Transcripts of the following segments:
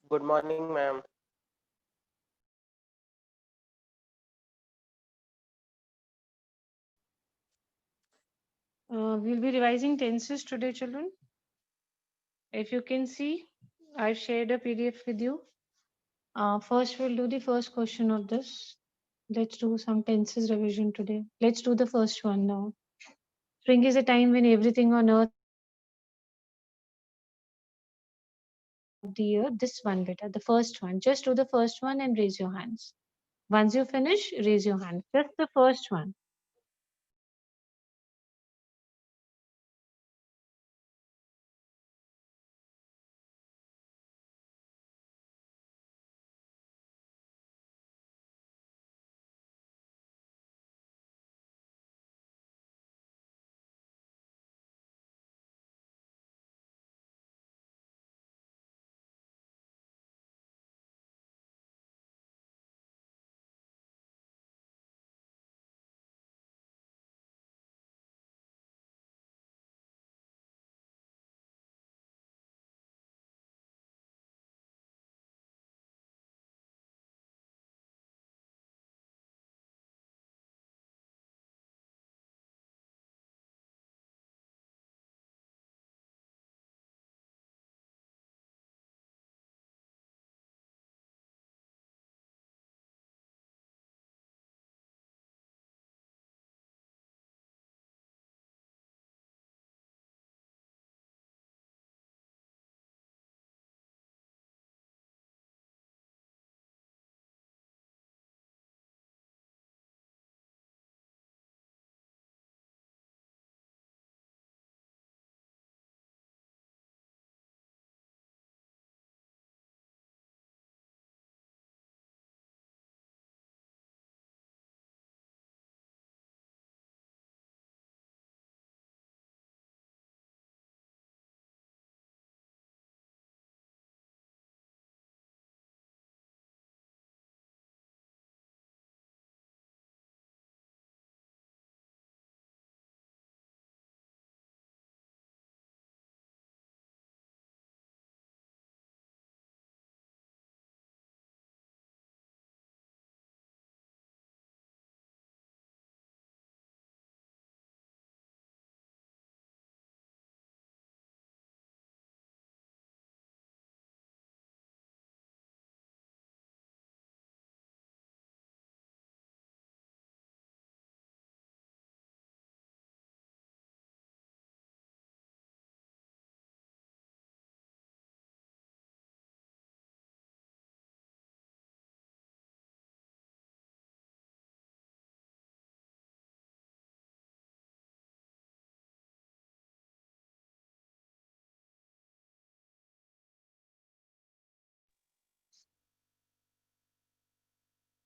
Good morning, ma'am. We'll be revising tenses today, children. If you can see, I've shared a PDF with you. First, we'll do the first question of this. Let's do some tenses revision today. Let's do the first one now. Spring is a time when everything on earth is beautiful. Of the year, this one beta, the first one. Just do the first one and raise your hands. Once you finish, raise your hand. Just the first one.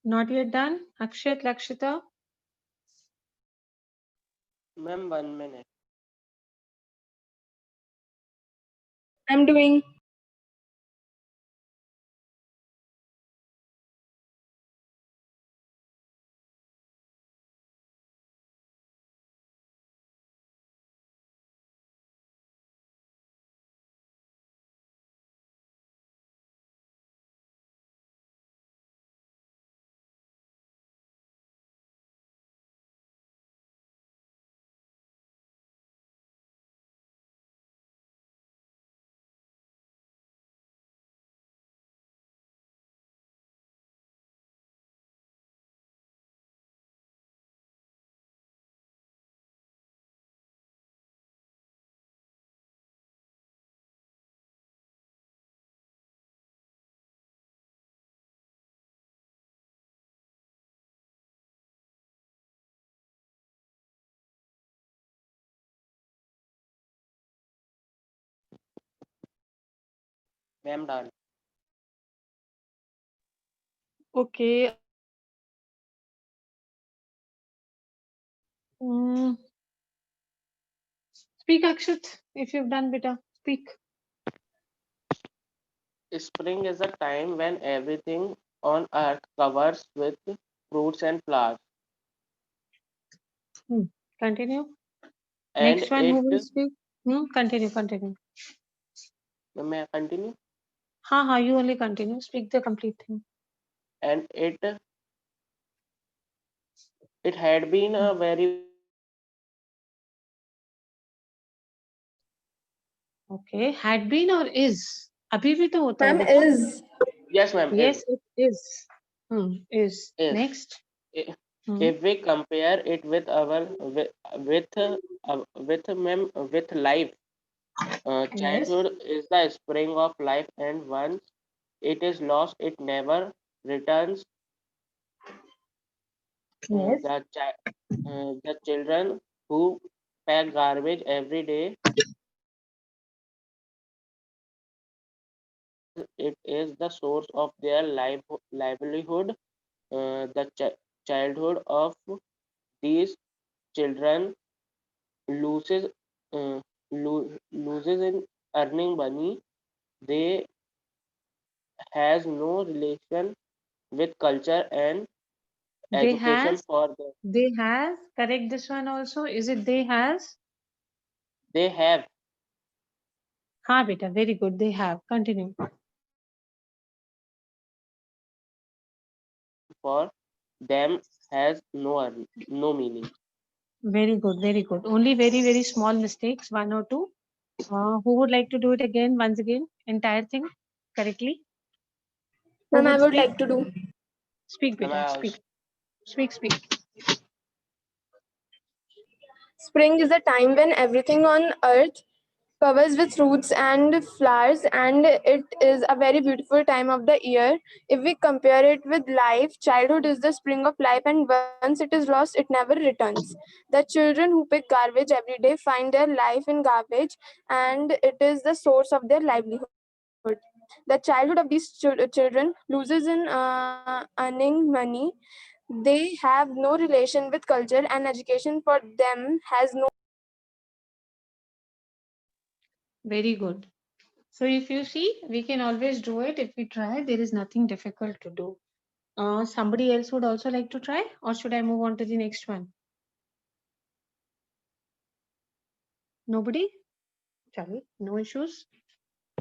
Not yet done? Akshat, Lakshita? Ma'am, 1 minute. I'm doing. Ma'am, done. Okay. Mm, speak, Akshat, if you've done beta. Speak. Spring is a time when everything on earth covers with fruits and flowers, Hmm. Continue. and Next one, it. who will speak? Continue, continue. May I continue? Ha, you only continue. Speak the complete thing. and it had been a very Okay. Had been or is? अभी भी तो होता है Ma'am बेटा. is. yes ma'am Yes, it is. Is. is Next. I- Hmm. if we compare it with our with ma'am with life, Yes. childhood is the spring of life, and once it is lost it never returns. Yes. The children who pack garbage every day, it is the source of their livelihood. The childhood of these children loses loses in earning money. They has no relation with culture and They education has. for them. They has. Correct this one also. Is it they has? They have Ha, beta. Very good. They have. Continue. for them has no meaning. Very good. Very good. Only very, very small mistakes. One or two. Who would like to do it again? Once again. Entire thing correctly. Who Ma'am, I would would speak? like to do. Speak, Am beta. I Speak. Speak. Speak. Spring is a time when everything on earth covers with fruits and flowers, and it is a very beautiful time of the year. If we compare it with life, childhood is the spring of life, and once it is lost, it never returns. The children who pick garbage every day find their life in garbage, and it is the source of their livelihood. The childhood of these children loses in earning money. They have no relation with culture, and education for them has no. Very good. So if you see, we can always do it. If we try, there is nothing difficult to do. Somebody else would also like to try, or should I move on to the next one? Nobody? Chalo, no issues.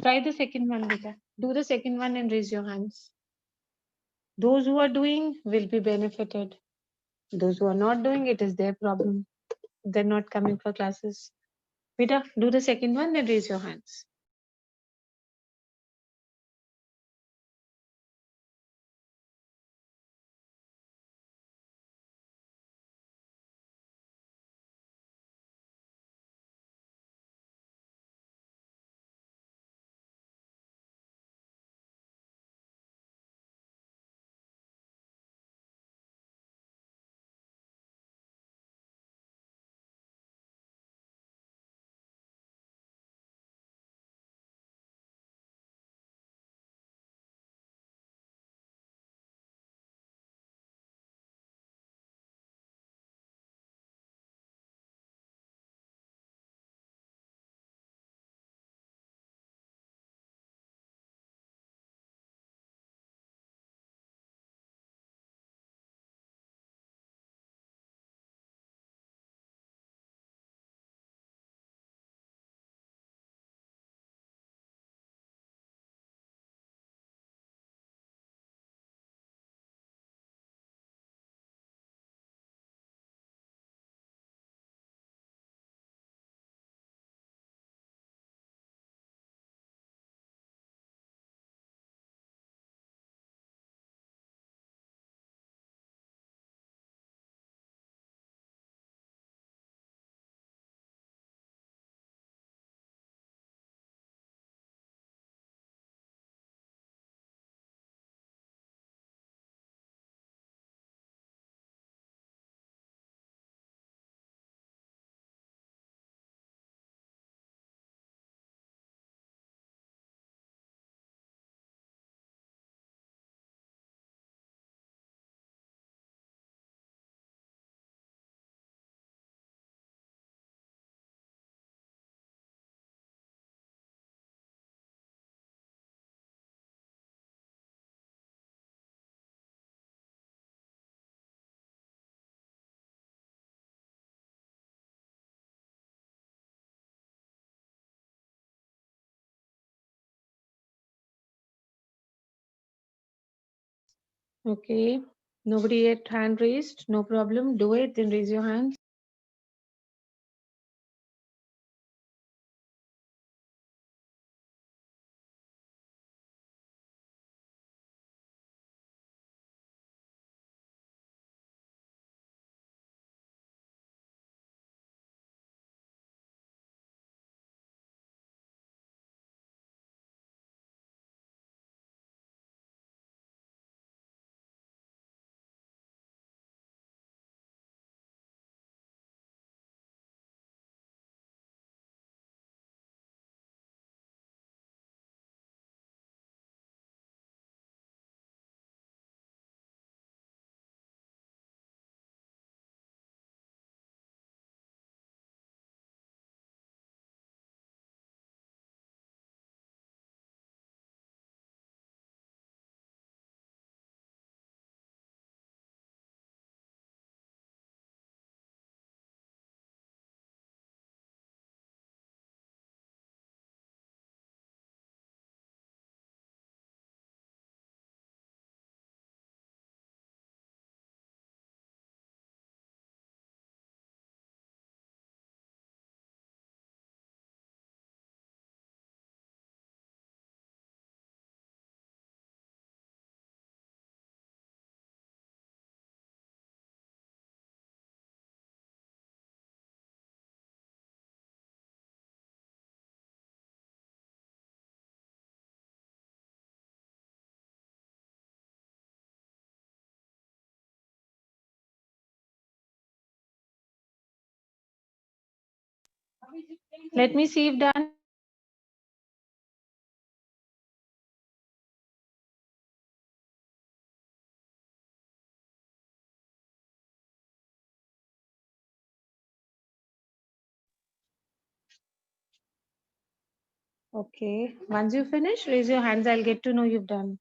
Try the second one, beta. Do the second one and raise your hands. Those who are doing will be benefited. Those who are not doing, it is their problem. They're not coming for classes. Beta, do the second one and raise your hands. Okay. Nobody yet hand raised. No problem. Do it. Then raise your hands. Let me see if done. Okay. Once you finish, raise your hands. I'll get to know you've done.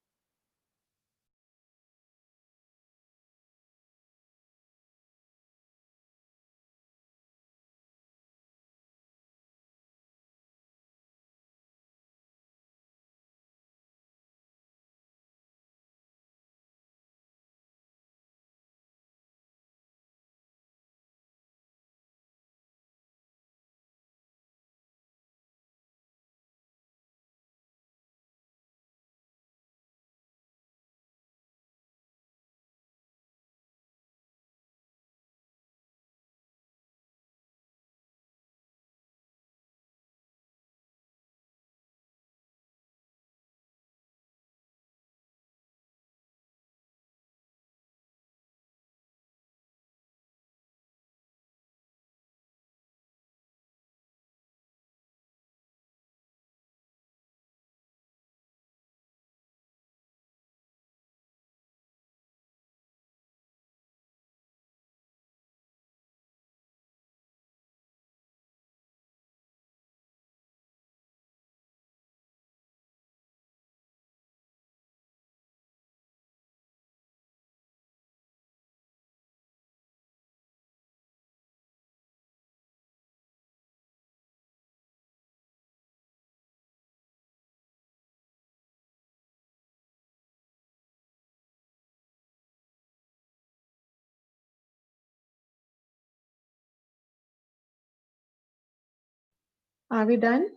Are we done?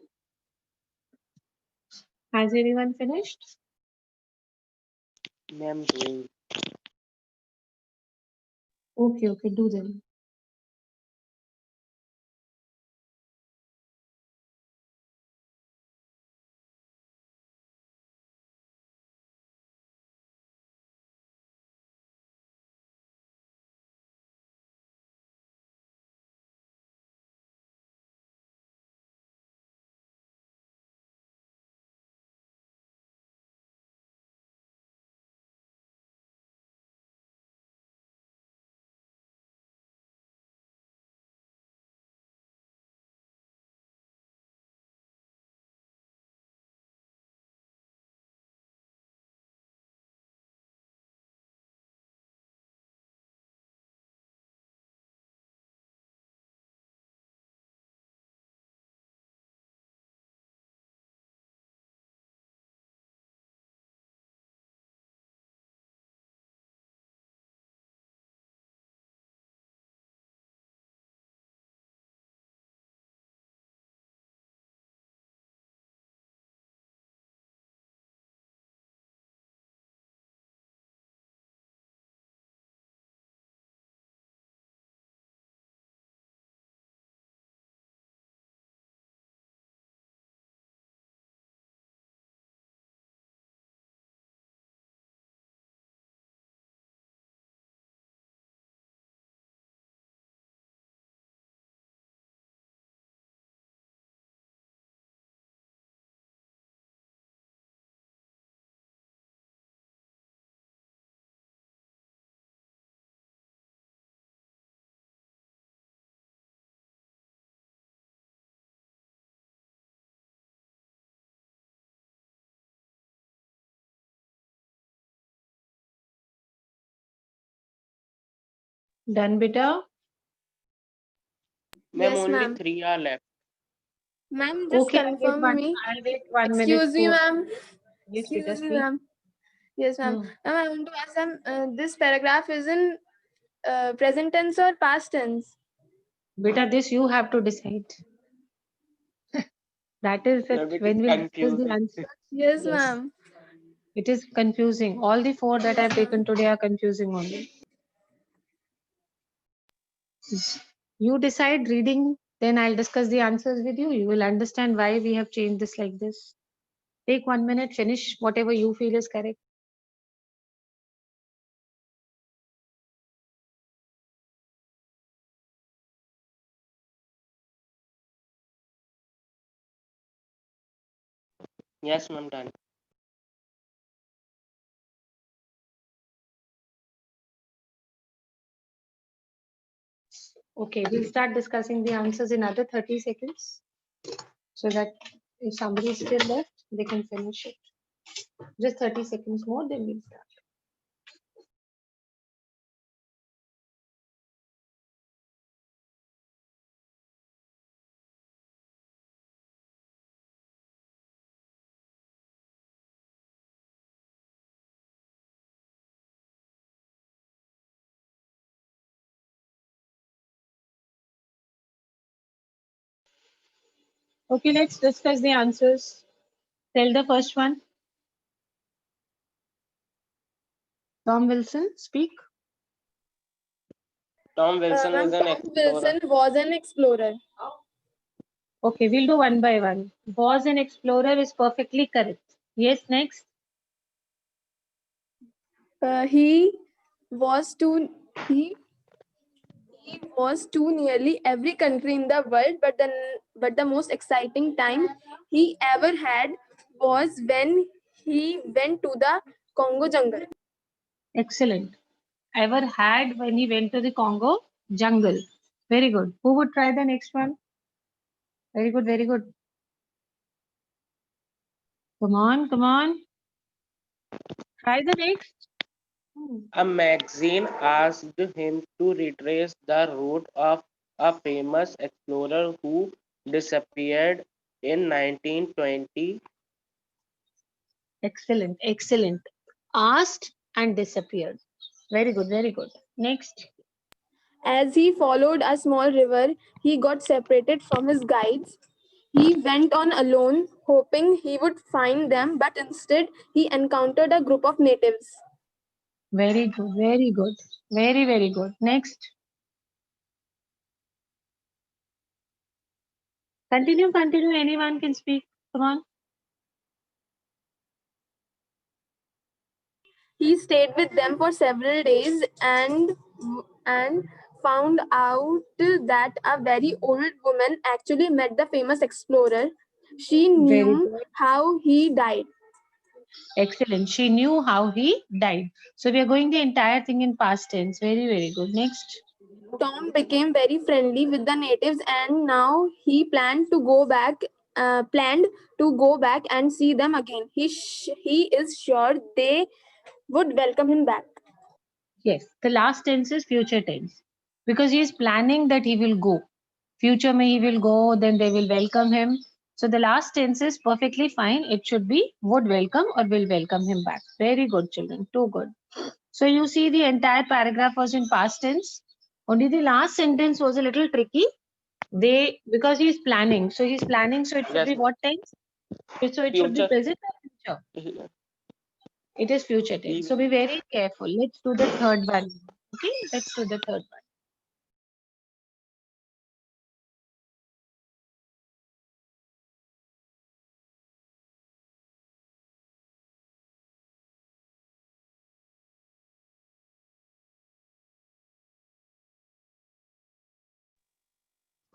Has anyone finished? Ma'am, doing. Okay, okay, do them. Done, beta? Ma'am, Yes, only ma'am. 3 are left. Ma'am, just Okay, confirm me. I'll wait 1 minute Excuse me, for. ma'am. Yes, beta, Excuse me, speak. ma'am. Yes, ma'am. Hmm. Ma'am, I want to ask this paragraph is in present tense or past tense? Beta, this you have to decide. That is it. Ma'am, it is When we'll discuss the confusing. answer. Yes, Yes, ma'am. it is confusing. All the four that Yes, I've taken ma'am. today are confusing only. You decide reading, then I'll discuss the answers with you. You will understand why we have changed this like this. Take 1 minute, finish whatever you feel is correct. Yes, ma'am, done. Okay, we'll start discussing the answers in other 30 seconds so that if somebody is still left, they can finish it. Just 30 seconds more, then we'll start. Okay, let's discuss the answers. Tell the first one. Tom Wilson, speak. Tom Wilson Ma'am, is an Tom explorer. Wilson was an explorer. Okay, we'll do one by one. Was an explorer is perfectly correct. Yes, next. He was to he he was to nearly every country in the world, but the most exciting time he ever had was when he went to the Congo jungle. Excellent. Ever had when he went to the Congo jungle. Very good. Who would try the next one? Very good, very good. Come on, come on. Try the next. Hmm. A magazine asked him to retrace the route of a famous explorer who disappeared in 1920. Excellent, excellent. Asked and disappeared. Very good, very good. Next. As he followed a small river, he got separated from his guides. He went on alone, hoping he would find them, but instead he encountered a group of natives. Very good, very good. Very, very good. Next. Continue, continue. Anyone can speak. Come on. He stayed with them for several days and found out that a very old woman actually met the famous explorer. She Very knew good. how he died. Excellent. She knew how he died. So we are going the entire thing in past tense. Very, very good. Next. Tom became very friendly with the natives, and now he planned to go back and see them again. He is sure they would welcome him back. Yes, the last tense is future tense because he is planning that he will go. Future may he will go, then they will welcome him. So the last tense is perfectly fine. It should be would welcome or will welcome him back. Very good, children. Too good. So you see the entire paragraph was in past tense. Only the last sentence was a little tricky. They because he is planning. So he's planning. So it should Yes, be ma'am. what tense? So it should be Future. present or future. He, It is future tense. So be very careful. Let's do the third one. Okay, let's do the third one.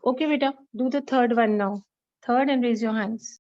Okay, beta, do the third one now. Third and raise your hands.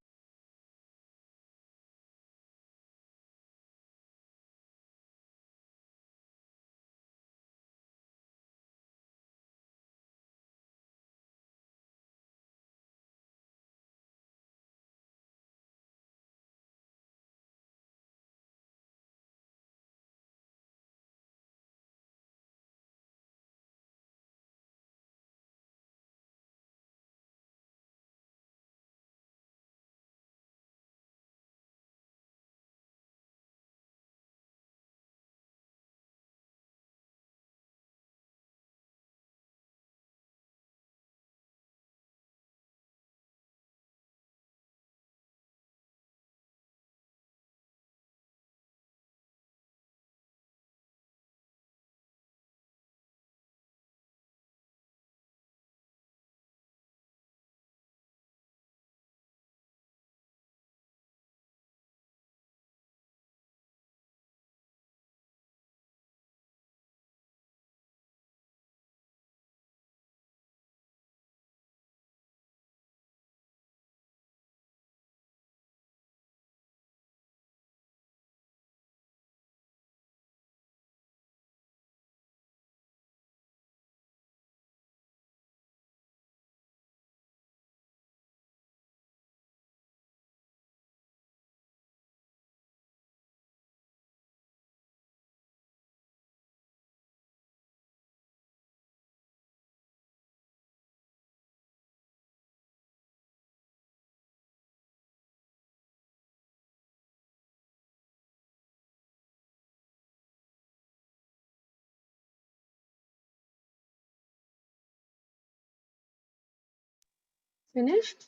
finished?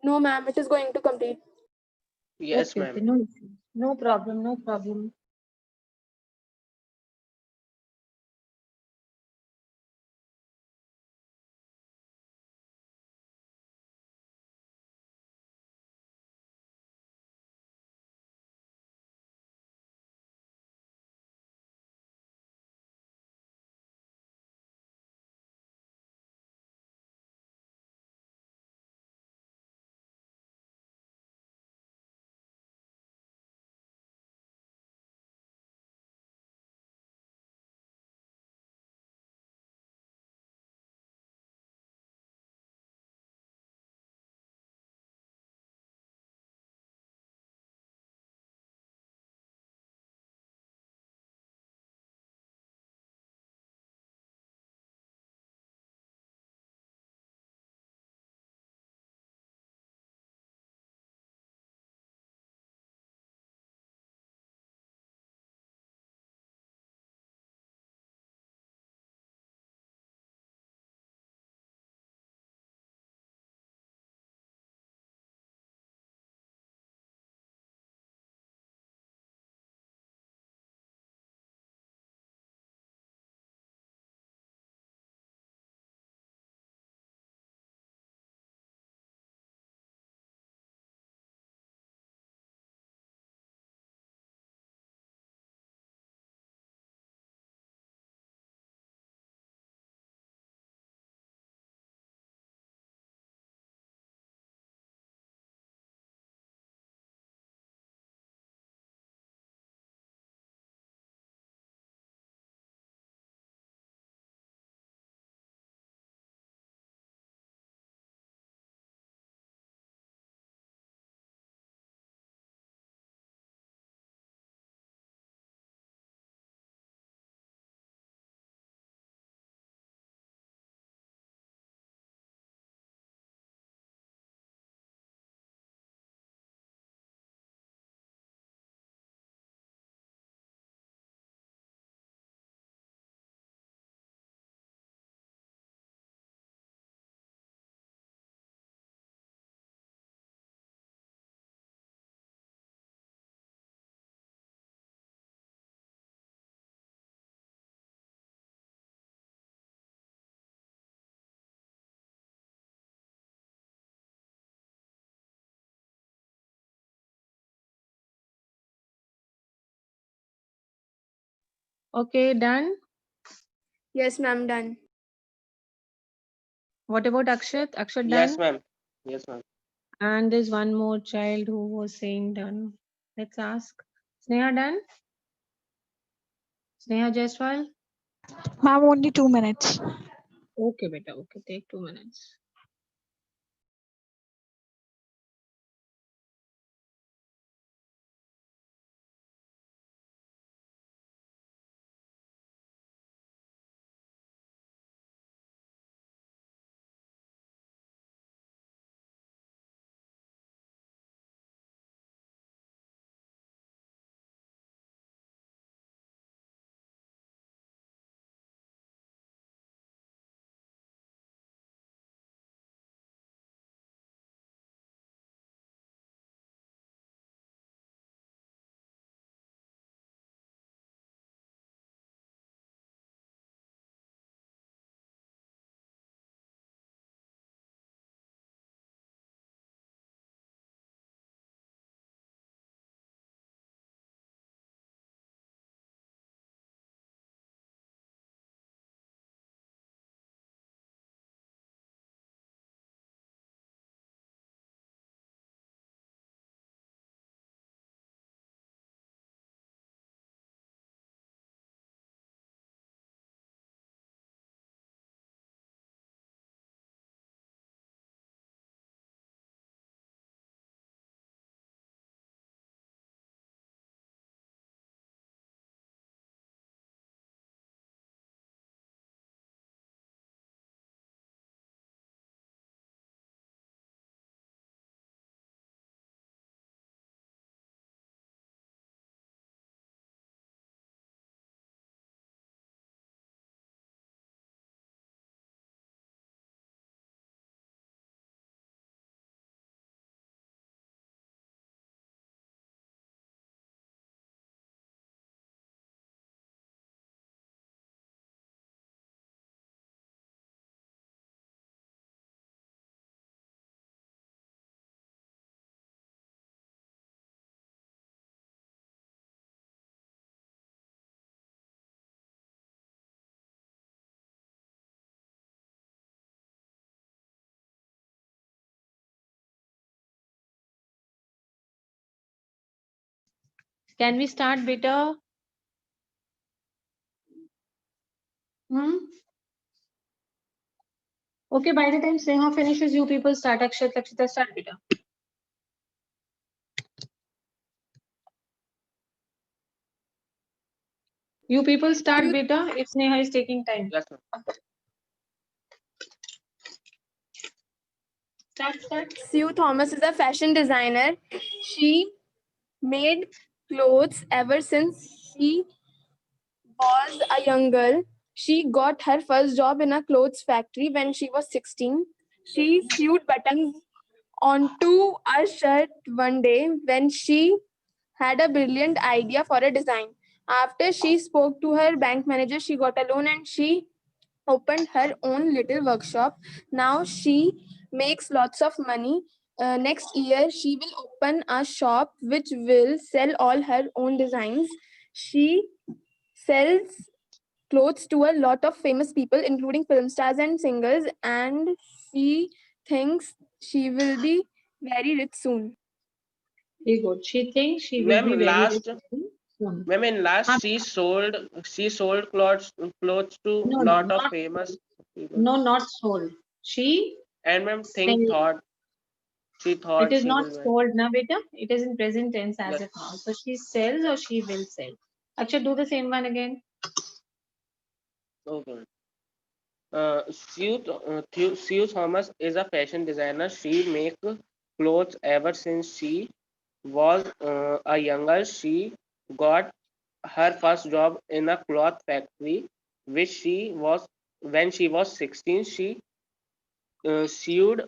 No, ma'am, it is going to complete. Yes, Okay, ma'am. no issues. No problem, no problem. Okay, done. Yes, ma'am, done. What about Akshat? Akshat Yes, done? ma'am. Yes, ma'am. And there's one more child who was saying done. Let's ask. Sneha done? Sneha Jaiswal? Ma'am, only 2 minutes. Okay, beta. Okay, take 2 minutes. Can we start, beta? Okay, by the time Sneha finishes, you people start. Akshat, Lakshita, start, beta. You people start, beta, if Sneha is taking time. Yes, ma'am. Start. Sue Thomas is a fashion designer. She made clothes ever since she was a young girl. She got her first job in a clothes factory when she was 16. She sewed buttons onto a shirt one day when she had a brilliant idea for a design. After she spoke to her bank manager, she got a loan and she opened her own little workshop. Now she makes lots of money. Next year, she will open a shop which will sell all her own designs. She sells clothes to a lot of famous people, including film stars and singers, and she thinks she will be very rich soon. Very good. She thinks she will Ma'am, be very rich last, soon. ma'am, in last Ah, she sold clothes to no, lot of not famous people. no, not sold. She And ma'am, sell. she It thought is she not will win. sold now, beta. It is in present tense as Yes. of now. So she sells or she will sell. Akshay, do the same one again. Okay. Sue Thomas is a fashion designer. She makes clothes ever since she was a younger. She got her first job in a cloth factory, which she was when she was 16. She sewed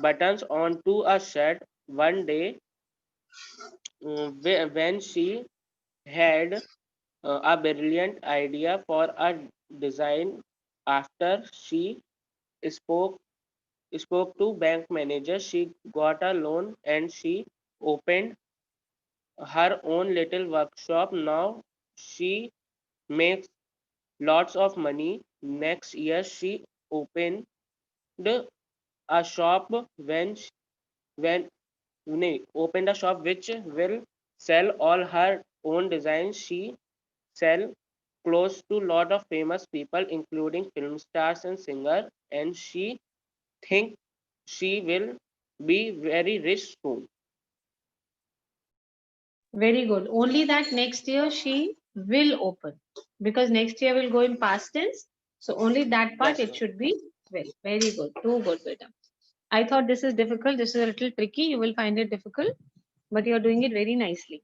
buttons onto a shirt one day when she had a brilliant idea for a design. After she spoke spoke to bank manager, she got a loan and she opened her own little workshop. Now she makes lots of money. Next year she opened a shop when opened a shop which will sell all her own designs. She sell close to lot of famous people, including film stars and singer, and she think she will be very rich soon. Very good. Only that next year she will open because next year will go in past tense. So only that part Yes, it ma'am. should be will. Very good. Too good, beta. I thought this is difficult. This is a little tricky. You will find it difficult, but you are doing it very nicely.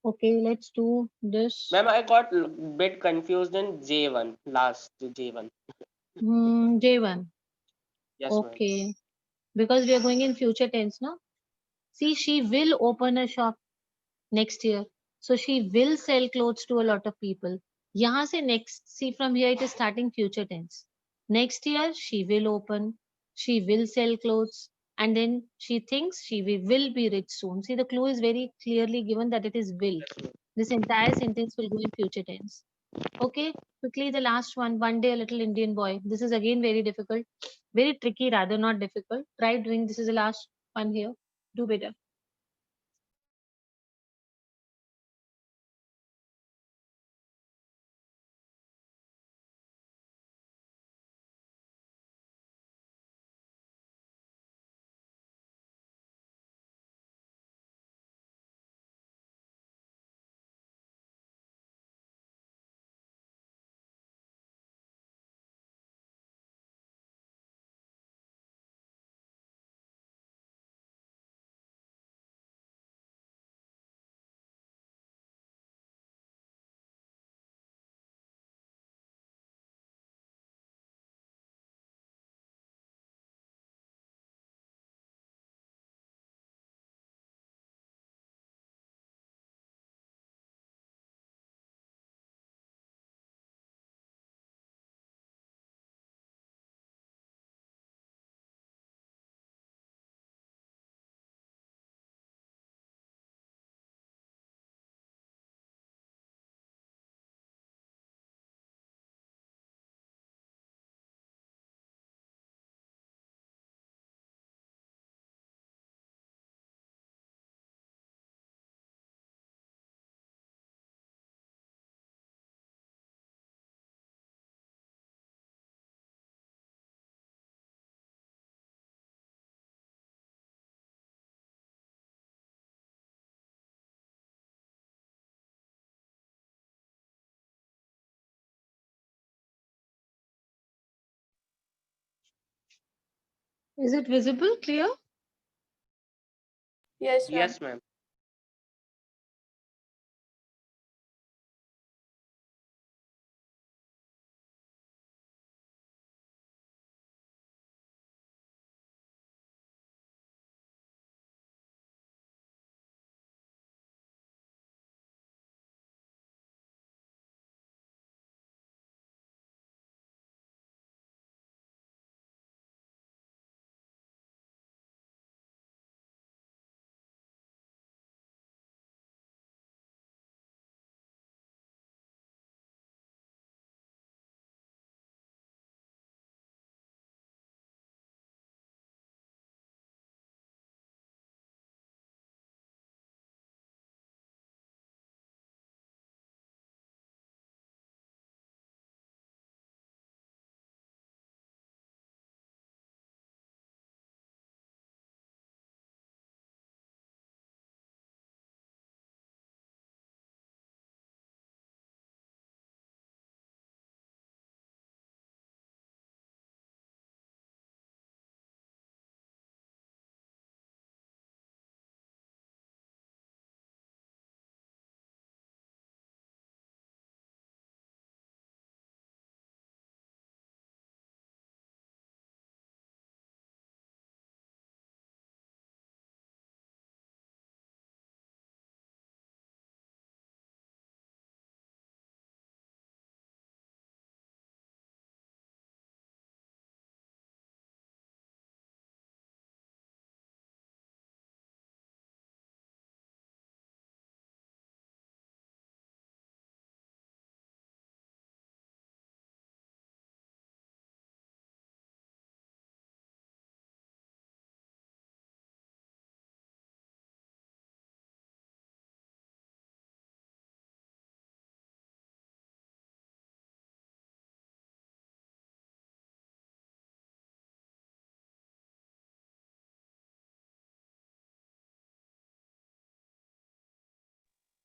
Okay, let's do this. Ma'am, I got bit confused in J1, last J1. J1. Yes, ma'am. Okay, because we are going in future tense now. See, she will open a shop next year. So she will sell clothes to a lot of people. यहाँ से next, see from here it is starting future tense. Next year she will open, she will sell clothes, and then she thinks she will be rich soon. See the clue is very clearly given that it is will. This entire sentence will go in future tense. Okay, quickly the last one. One day a little Indian boy. This is again very difficult, very tricky rather not difficult. Try doing this is the last one here. Do better. Is it visible, clear? Yes, ma'am. Yes, ma'am.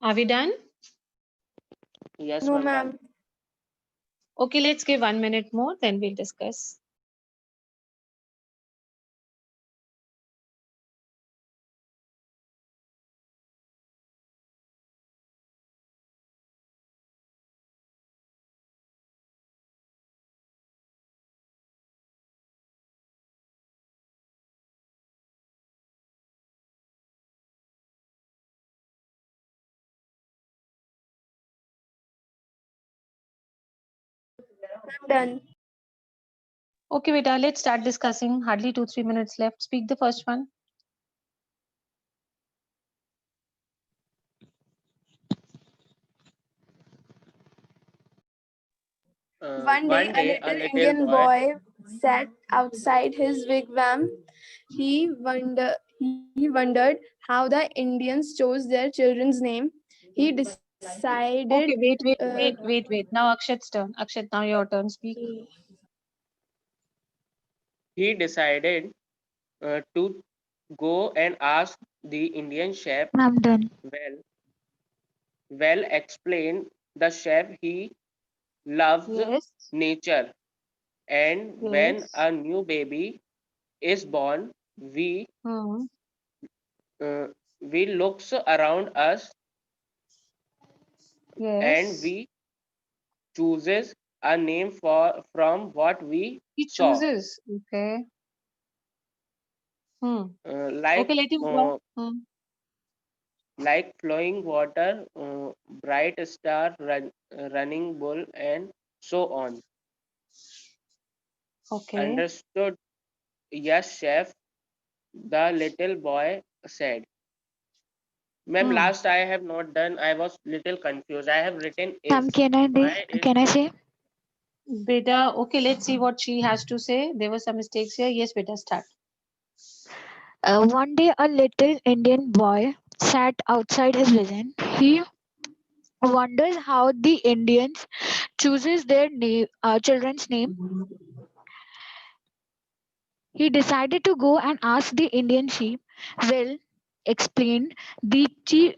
Are we done? Yes, No, ma'am. Done. ma'am. Okay, let's give 1 minute more, then we'll discuss. I'm done. Okay, beta, let's start discussing. Hardly 2-3 minutes left. Speak the first one. One day, One a day, a little little Indian boy. boy sat outside his wigwam. He wondered how the Indians chose their children's name. He decided. Okay, wait, wait, Uh, wait, wait, wait. Now Akshat's turn. Akshat, now your turn. Speak. He decided to go and ask the Indian chef. I'm done. Well, well explained the chef he loves Yes, nature, and when yes. a new baby is born, Hmm. uh, we looks around us and Yes. we chooses a name for from what we He saw, chooses. Okay. Hmm. like Okay, let him go. uh, Hmm. like flowing water, bright star, running bull, and so on. Okay. Understood? Yes, chef. The little boy said. Ma'am, Hmm. last I have not done. I was little confused. I have written Ma'am, is. Why is? can I say? Beta, okay, let's see what she has to say. There were some mistakes here. Yes, beta, start. One day, a little Indian boy sat outside his vision. He wonders how the Indians chooses their children's name. He decided to go and ask the Indian sheep. Well, explained the chief.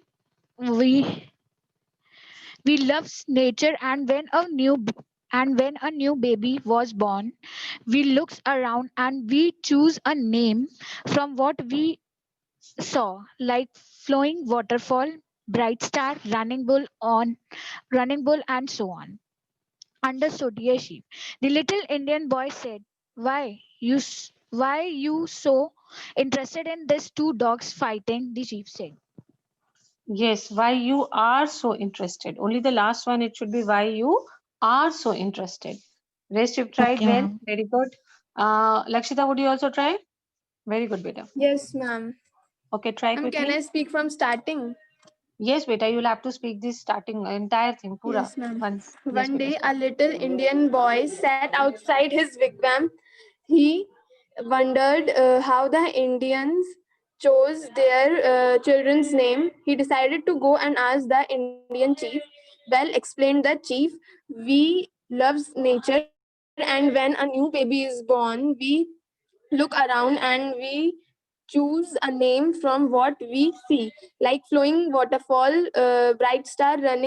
We we love nature, and when a And when a new baby was born, we looked around and we choose a name from what we saw, like flowing waterfall, bright star, running bull, and so on. Understood, Yeshi. The little Indian boy said, Why you so interested in these two dogs fighting?" The chief said. Yes, why you are so interested. Only the last one, it should be why you are so interested. Rest you've tried Okay, well. ma'am. Very good. Lakshita, would you also try? Very good, beta. Yes, ma'am. Okay, try Ma'am, can I quickly. speak from starting? Yes, beta, you'll have to speak this starting entire thing, pura. Yes, ma'am. Once. Yes, One beta, day, start. a little Indian boy sat outside his wigwam. He wondered how the Indians chose their children's name. He decided to go and ask the Indian chief. Well, explained the chief, we loves nature, and when a new baby is born, we look around and we choose a name from what we see, like flowing waterfall, bright star, running